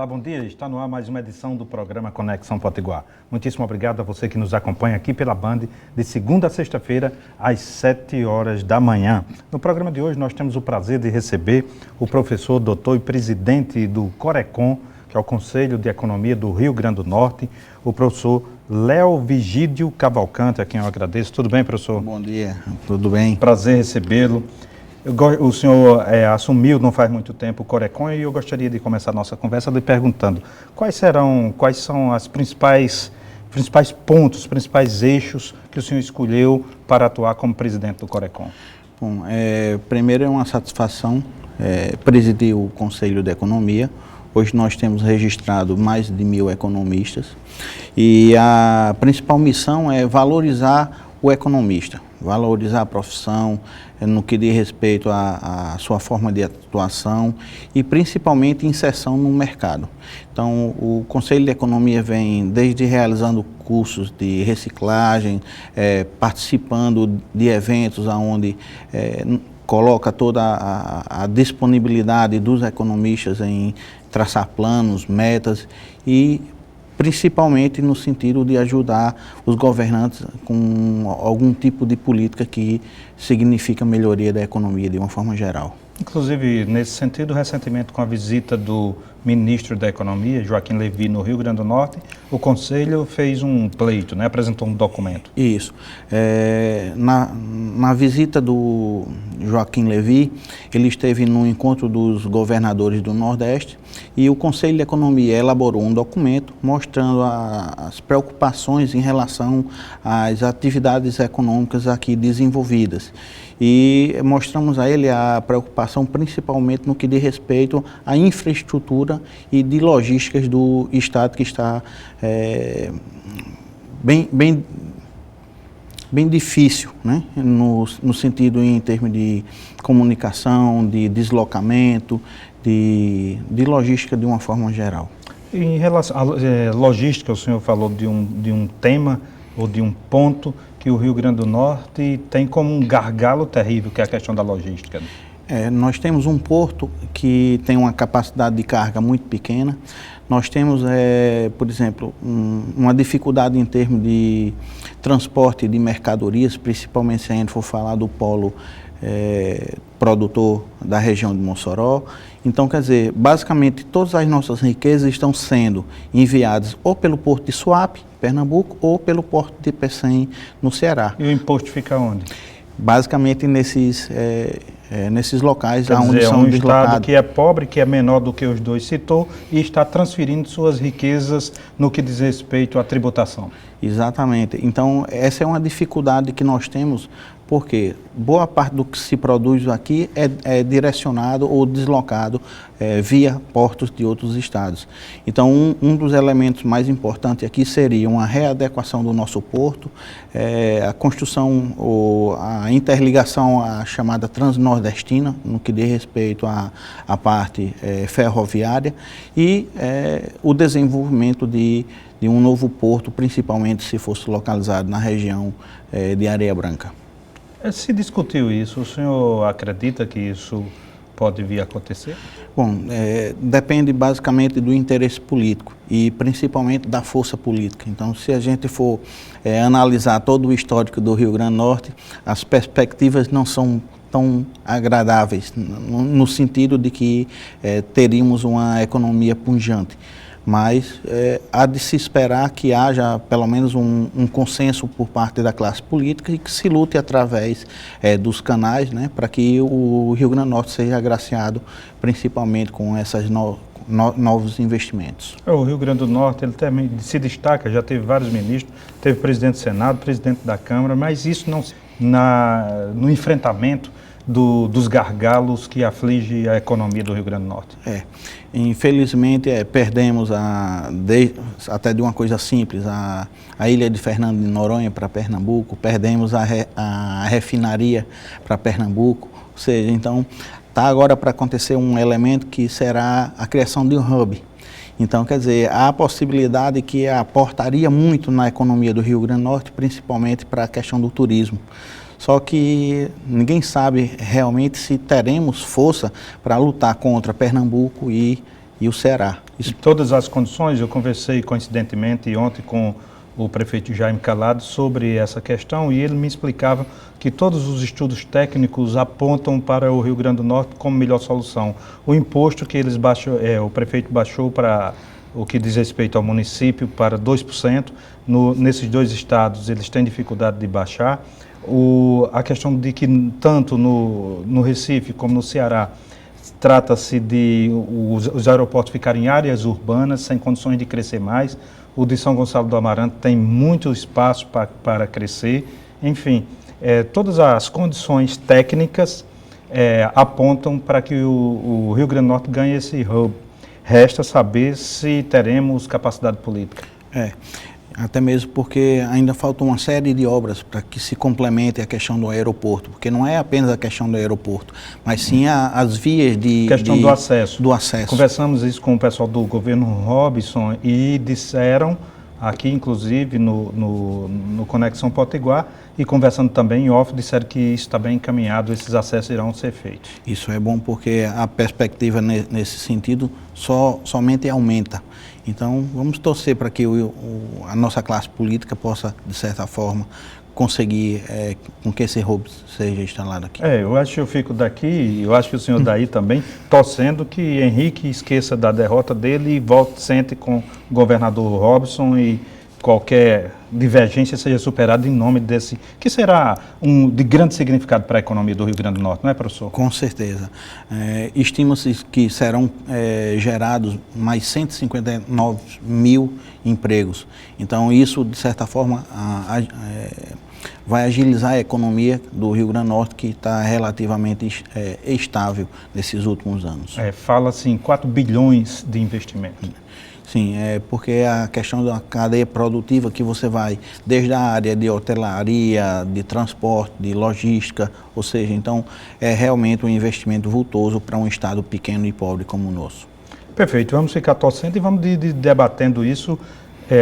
Olá, bom dia. Está no ar mais uma edição do programa Conexão Potiguar. Muitíssimo obrigado a você que nos acompanha aqui pela Band de segunda a sexta-feira, às 7 horas da manhã. No programa de hoje nós temos o prazer de receber o professor, doutor e presidente do Corecon, que é o Conselho de Economia do Rio Grande do Norte, o professor Léo Vigídio Cavalcante, a quem eu agradeço. Tudo bem, professor? Bom dia, tudo bem? Prazer recebê-lo. O senhor assumiu não faz muito tempo o Corecon e eu gostaria de começar a nossa conversa lhe perguntando quais são as principais pontos, os principais eixos que o senhor escolheu para atuar como presidente do Corecon. Bom, primeiro é uma satisfação presidir o Conselho de Economia. Hoje nós temos registrado mais de 1.000 economistas e a principal missão é valorizar o economista, valorizar a profissão no que diz respeito à sua forma de atuação e principalmente inserção no mercado. Então, o Conselho de Economia vem desde realizando cursos de reciclagem, participando de eventos onde coloca toda a disponibilidade dos economistas em traçar planos, metas e principalmente no sentido de ajudar os governantes com algum tipo de política que significa melhoria da economia de uma forma geral. Inclusive, nesse sentido, recentemente com a visita do ministro da Economia, Joaquim Levy, no Rio Grande do Norte, o Conselho fez um pleito, né? Apresentou um documento. Isso. Na visita do Joaquim Levy, ele esteve no encontro dos governadores do Nordeste e o Conselho de Economia elaborou um documento mostrando as preocupações em relação às atividades econômicas aqui desenvolvidas. E mostramos a ele a preocupação principalmente no que diz respeito à infraestrutura e de logísticas do Estado, que está bem difícil, né? No sentido em termos de comunicação, de deslocamento, de logística de uma forma geral. Em relação à logística, o senhor falou de um tema ou de um ponto que o Rio Grande do Norte tem como um gargalo terrível, que é a questão da logística. Nós temos um porto que tem uma capacidade de carga muito pequena. Nós temos, por exemplo, uma dificuldade em termos de transporte de mercadorias, principalmente se a gente for falar do polo produtor da região de Mossoró. Então, quer dizer, basicamente todas as nossas riquezas estão sendo enviadas ou pelo porto de Suape, Pernambuco, ou pelo porto de Pecém, no Ceará. E o imposto fica onde? Basicamente nesses locais onde são um deslocados. Estado que é pobre, que é menor do que os dois citou, e está transferindo suas riquezas no que diz respeito à tributação. Exatamente. Então, essa é uma dificuldade que nós temos, porque boa parte do que se produz aqui é direcionado ou deslocado via portos de outros estados. Então, um dos elementos mais importantes aqui seria uma readequação do nosso porto, a construção ou a interligação à chamada transnordestina, no que diz respeito à parte ferroviária, e o desenvolvimento de um novo porto, principalmente se fosse localizado na região de Areia Branca. Se discutiu isso, o senhor acredita que isso pode vir a acontecer? Bom, depende basicamente do interesse político e principalmente da força política. Então, se a gente for analisar todo o histórico do Rio Grande do Norte, as perspectivas não são tão agradáveis, no sentido de que teríamos uma economia pujante. Mas há de se esperar que haja pelo menos um consenso por parte da classe política e que se lute através dos canais, né, para que o Rio Grande do Norte seja agraciado principalmente com esses novos investimentos. O Rio Grande do Norte ele também se destaca, já teve vários ministros, teve presidente do Senado, presidente da Câmara, mas isso não no enfrentamento dos gargalos que aflige a economia do Rio Grande do Norte. Infelizmente, perdemos até de uma coisa simples, a ilha de Fernando de Noronha para Pernambuco, perdemos a refinaria para Pernambuco, ou seja, então está agora para acontecer um elemento que será a criação de um hub. Então, quer dizer, há a possibilidade que aportaria muito na economia do Rio Grande do Norte, principalmente para a questão do turismo. Só que ninguém sabe realmente se teremos força para lutar contra Pernambuco e e o Ceará. Em todas as condições, eu conversei coincidentemente ontem com o prefeito Jaime Calado sobre essa questão e ele me explicava que todos os estudos técnicos apontam para o Rio Grande do Norte como melhor solução. O imposto que eles o prefeito baixou para o que diz respeito ao município para 2%, nesses dois estados eles têm dificuldade de baixar. A questão de que tanto no Recife como no Ceará trata-se de os aeroportos ficarem em áreas urbanas sem condições de crescer mais. O de São Gonçalo do Amarante tem muito espaço para crescer. Enfim, todas as condições técnicas apontam para que o Rio Grande do Norte ganhe esse hub. Resta saber se teremos capacidade política. Até mesmo porque ainda falta uma série de obras para que se complemente a questão do aeroporto, porque não é apenas a questão do aeroporto, mas sim as vias de... Questão do acesso. Do acesso. Conversamos isso com o pessoal do governo Robson e disseram, aqui inclusive no Conexão Potiguar, e conversando também em off, disseram que isso está bem encaminhado, esses acessos irão ser feitos. Isso é bom porque a perspectiva nesse sentido somente aumenta. Então, vamos torcer para que a nossa classe política possa, de certa forma, conseguir com que esse hub seja instalado aqui. Eu acho que eu fico daqui, eu acho que o senhor daí também, torcendo que Henrique esqueça da derrota dele e volte, sente com o governador Robson e qualquer divergência seja superada em nome desse, que será de grande significado para a economia do Rio Grande do Norte, não é, professor? Com certeza. Estima-se que serão gerados mais 159 mil empregos. Então, isso, de certa forma, vai agilizar a economia do Rio Grande do Norte, que está relativamente estável nesses últimos anos. Fala-se em 4 bilhões de investimento. Sim, porque a questão da cadeia produtiva que você vai desde a área de hotelaria, de transporte, de logística, ou seja, então é realmente um investimento vultoso para um estado pequeno e pobre como o nosso. Perfeito, vamos ficar torcendo e vamos debatendo isso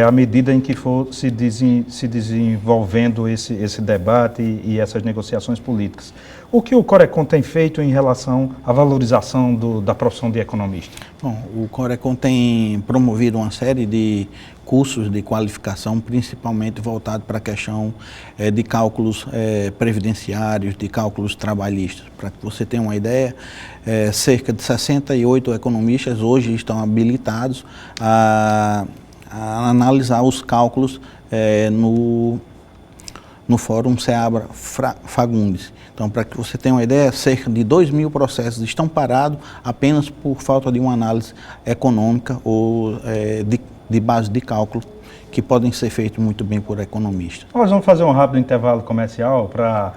à medida em que for se desenvolvendo esse debate e essas negociações políticas. O que o Corecon tem feito em relação à valorização da profissão de economista? Bom, o Corecon tem promovido uma série de cursos de qualificação, principalmente voltado para a questão de cálculos previdenciários, de cálculos trabalhistas. Para que você tenha uma ideia, cerca de 68 economistas hoje estão habilitados a analisar os cálculos no Fórum Seabra Fagundes. Então, para que você tenha uma ideia, cerca de 2.000 processos estão parados apenas por falta de uma análise econômica ou de base de cálculo, que podem ser feitos muito bem por economistas. Nós vamos fazer um rápido intervalo comercial para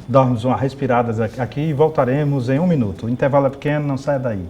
darmos uma respirada aqui e voltaremos em 1 minuto. O intervalo é pequeno, não saia daí.